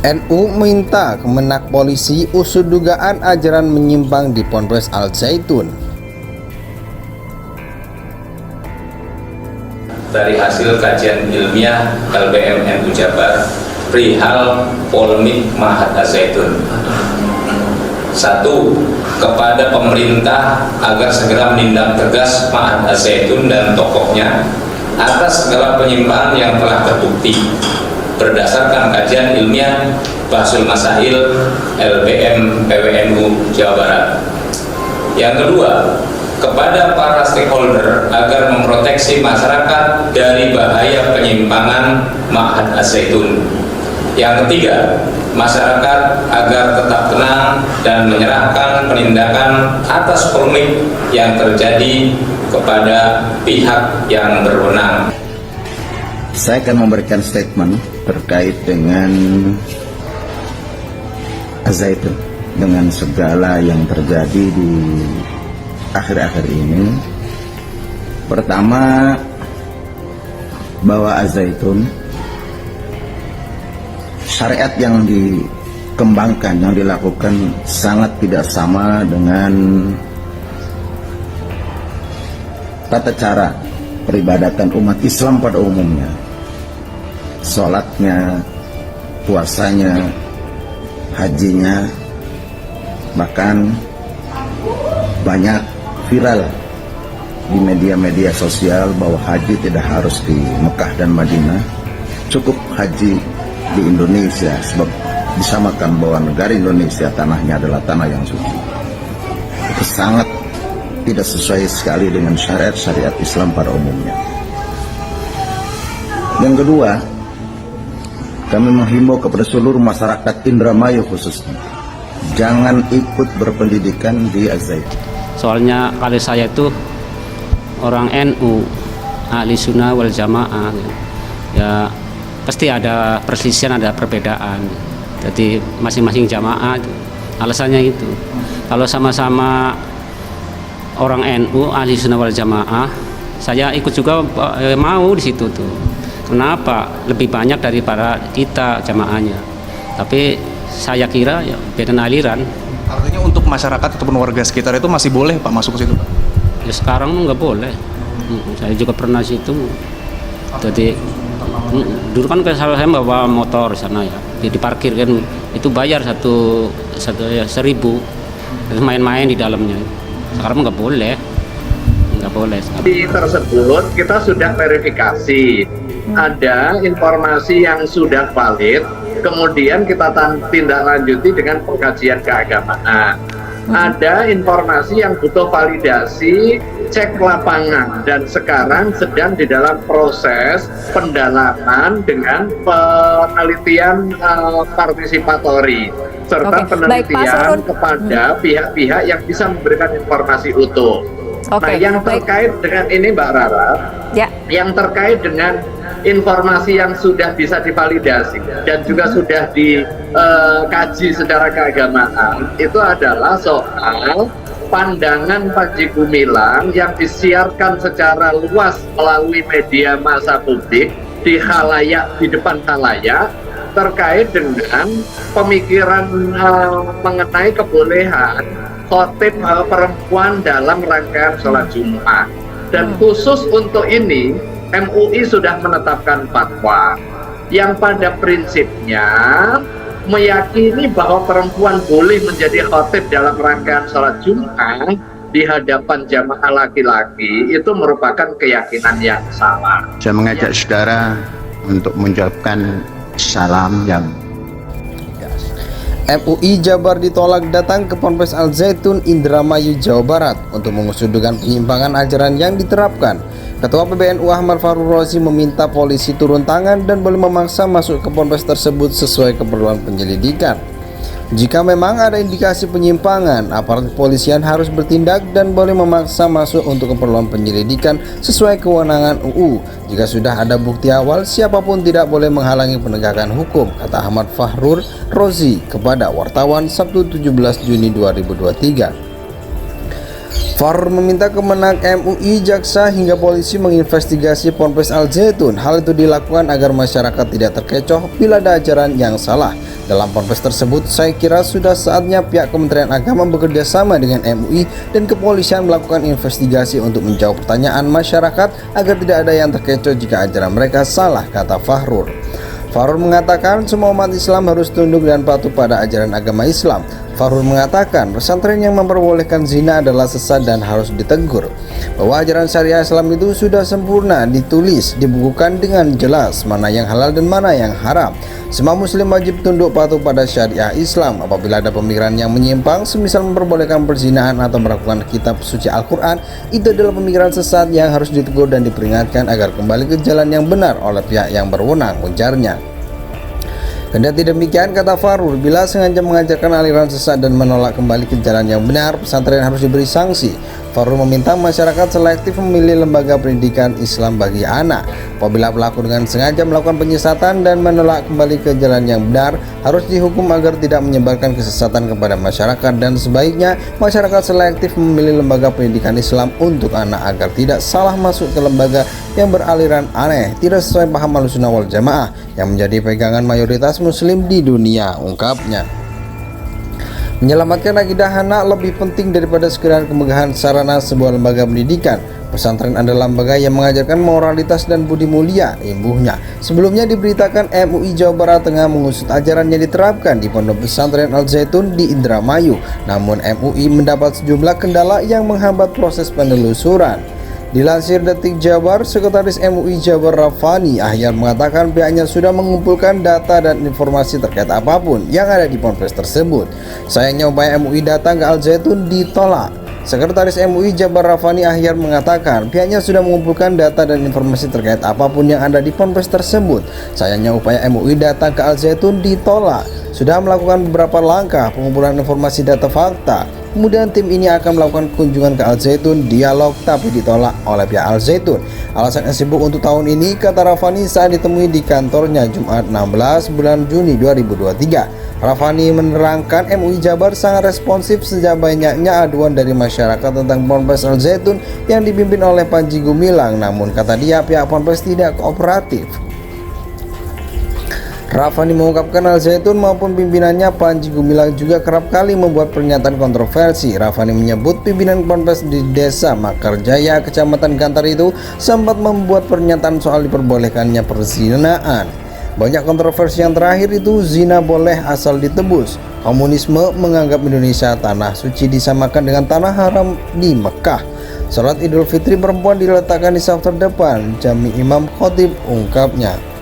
NU minta Kemenak Polisi usut dugaan ajaran menyimpang di Ponpes Al Zaitun. Dari hasil kajian ilmiah LBM NU Jabar perihal polemik Ma'had Al Zaitun. 1. Kepada pemerintah agar segera menindak tegas Ma'had Al Zaitun dan tokohnya atas segala penyimpangan yang telah terbukti berdasarkan kajian ilmiah Bahsul Masail LBM PWNU Jawa Barat. Yang kedua, kepada para stakeholder agar memproteksi masyarakat dari bahaya penyimpangan Ma'had Al Zaitun. Yang ketiga, masyarakat agar tetap tenang dan menyerahkan penindakan atas polemik yang terjadi kepada pihak yang berwenang. Saya akan memberikan statement terkait dengan Al Zaitun, dengan segala yang terjadi di akhir-akhir ini. Pertama, bahwa Al Zaitun, syariat yang dikembangkan, yang dilakukan sangat tidak sama dengan tata cara peribadatan umat Islam pada umumnya. Sholatnya, puasanya, hajinya, bahkan banyak viral di media-media sosial bahwa haji tidak harus di Mekah dan Madinah, cukup haji di Indonesia, sebab disamakan bahwa negara Indonesia tanahnya adalah tanah yang suci. Itu sangat tidak sesuai sekali dengan syariat Islam pada umumnya. Yang kedua, kami menghimbau kepada seluruh masyarakat Indramayu khususnya, jangan ikut berpendidikan di Al Zaitun. Soalnya kalau saya itu orang NU, ahli sunnah wal jamaah, ya pasti ada perselisihan, ada perbedaan. Jadi masing-masing jamaah itu, alasannya itu. Kalau sama-sama orang NU, ahli sunnah wal jamaah, saya ikut juga mau di situ tuh. Kenapa? Lebih banyak daripada kita jamaahnya. Tapi saya kira ya beda aliran. Artinya untuk masyarakat ataupun warga sekitar itu masih boleh Pak masuk ke situ Pak? Ya sekarang nggak boleh. Saya juga pernah situ. Jadi dulu kan saya bawa motor di sana ya, diparkir kan itu bayar satu 1.000, main-main di dalamnya. Sekarang nggak boleh. Di tersebut kita sudah verifikasi ada informasi yang sudah valid, kemudian kita tindak lanjuti dengan pengkajian keagamaan. Ada informasi yang butuh validasi, cek lapangan, dan sekarang sedang di dalam proses pendalaman dengan penelitian partisipatori serta penelitian kepada pihak-pihak yang bisa memberikan informasi utuh. Nah, yang terkait dengan ini Mbak Rara, yang terkait dengan informasi yang sudah bisa divalidasi dan juga sudah dikaji secara keagamaan, itu adalah soal pandangan Panji Gumilang yang disiarkan secara luas melalui media massa publik di khalayak, di depan khalayak, terkait dengan pemikiran mengenai kebolehan khotib perempuan dalam rangkaian sholat Jumat. Dan khusus untuk ini MUI sudah menetapkan fatwa yang pada prinsipnya meyakini bahwa perempuan boleh menjadi khotib dalam rangkaian sholat Jumat di hadapan jamaah laki-laki. Itu merupakan keyakinan yang salah. Saya mengajak saudara untuk mengucapkan salam yang MUI Jabar ditolak datang ke Ponpes Al Zaitun Indramayu, Jawa Barat untuk mengusut dugaan penyimpangan ajaran yang diterapkan. Ketua PBNU Ahmad Farul Rozi meminta polisi turun tangan dan boleh memaksa masuk ke ponpes tersebut sesuai keperluan penyelidikan. Jika memang ada indikasi penyimpangan, aparat kepolisian harus bertindak dan boleh memaksa masuk untuk keperluan penyelidikan sesuai kewenangan UU. Jika sudah ada bukti awal, siapapun tidak boleh menghalangi penegakan hukum, kata Ahmad Farul Rozi kepada wartawan Sabtu 17 Juni 2023. Farul meminta Kemenak MUI, jaksa hingga polisi menginvestigasi Ponpes Al Zaitun. Hal itu dilakukan agar masyarakat tidak terkecoh bila ada ajaran yang salah. Dalam ponpes tersebut, saya kira sudah saatnya pihak Kementerian Agama bekerja sama dengan MUI dan kepolisian melakukan investigasi untuk menjawab pertanyaan masyarakat agar tidak ada yang terkecoh jika ajaran mereka salah, kata Fahrur. Fahrur mengatakan semua umat Islam harus tunduk dan patuh pada ajaran agama Islam. Fahrur mengatakan pesantren yang memperbolehkan zina adalah sesat dan harus ditegur. Bahwa ajaran syariah Islam itu sudah sempurna, ditulis, dibukukan dengan jelas mana yang halal dan mana yang haram. Semua muslim wajib tunduk patuh pada syariah Islam. Apabila ada pemikiran yang menyimpang, semisal memperbolehkan perzinahan atau meragukan kitab suci Al-Quran, itu adalah pemikiran sesat yang harus ditegur dan diperingatkan agar kembali ke jalan yang benar oleh pihak yang berwenang, ujarnya. Kendati demikian, kata Fahrur, bila sengaja mengajarkan aliran sesat dan menolak kembali ke jalan yang benar, pesantren harus diberi sanksi. Fahrur meminta masyarakat selektif memilih lembaga pendidikan Islam bagi anak. Apabila pelaku dengan sengaja melakukan penyesatan dan menolak kembali ke jalan yang benar, harus dihukum agar tidak menyebarkan kesesatan kepada masyarakat, dan sebaiknya masyarakat selektif memilih lembaga pendidikan Islam untuk anak agar tidak salah masuk ke lembaga yang beraliran aneh, tidak sesuai paham Ahlussunnah wal Jamaah yang menjadi pegangan mayoritas muslim di dunia, ungkapnya. Menyelamatkan akidah anak lebih penting daripada sekedar kemegahan sarana sebuah lembaga pendidikan. Pesantren adalah lembaga yang mengajarkan moralitas dan budi mulia, imbuhnya. Sebelumnya diberitakan MUI Jawa Barat tengah mengusut ajaran yang diterapkan di Pondok Pesantren Al Zaitun di Indramayu. Namun MUI mendapat sejumlah kendala yang menghambat proses penelusuran. Dilansir Detik Jabar, Sekretaris MUI Jabar Rafani Ahyar mengatakan pihaknya sudah mengumpulkan data dan informasi terkait apapun yang ada di ponpes tersebut. Sayangnya upaya MUI datang ke Al Zaitun ditolak. Sekretaris MUI Jabar Rafani Ahyar mengatakan pihaknya sudah mengumpulkan data dan informasi terkait apapun yang ada di ponpes tersebut. Sayangnya upaya MUI datang ke Al Zaitun ditolak. Sudah melakukan beberapa langkah pengumpulan informasi data fakta. Kemudian tim ini akan melakukan kunjungan ke Al Zaitun, dialog, tapi ditolak oleh pihak Al Zaitun. Alasan yang sibuk untuk tahun ini, kata Rafani saat ditemui di kantornya Jumat 16 bulan Juni 2023. Rafani menerangkan MUI Jabar sangat responsif sejak banyaknya aduan dari masyarakat tentang Ponpes Al Zaitun yang dipimpin oleh Panji Gumilang. Namun kata dia pihak Ponpes tidak kooperatif. Rafani mengungkapkan Al Zaitun maupun pimpinannya Panji Gumilang juga kerap kali membuat pernyataan kontroversi. Rafani menyebut pimpinan Ponpes di Desa Makarjaya, Kecamatan Gantar itu sempat membuat pernyataan soal diperbolehkannya perzinaan. Banyak kontroversi yang terakhir itu zina boleh asal ditebus. Komunisme menganggap Indonesia tanah suci disamakan dengan tanah haram di Mekah. Salat Idul Fitri perempuan diletakkan di saf terdepan, jami imam khotib, ungkapnya.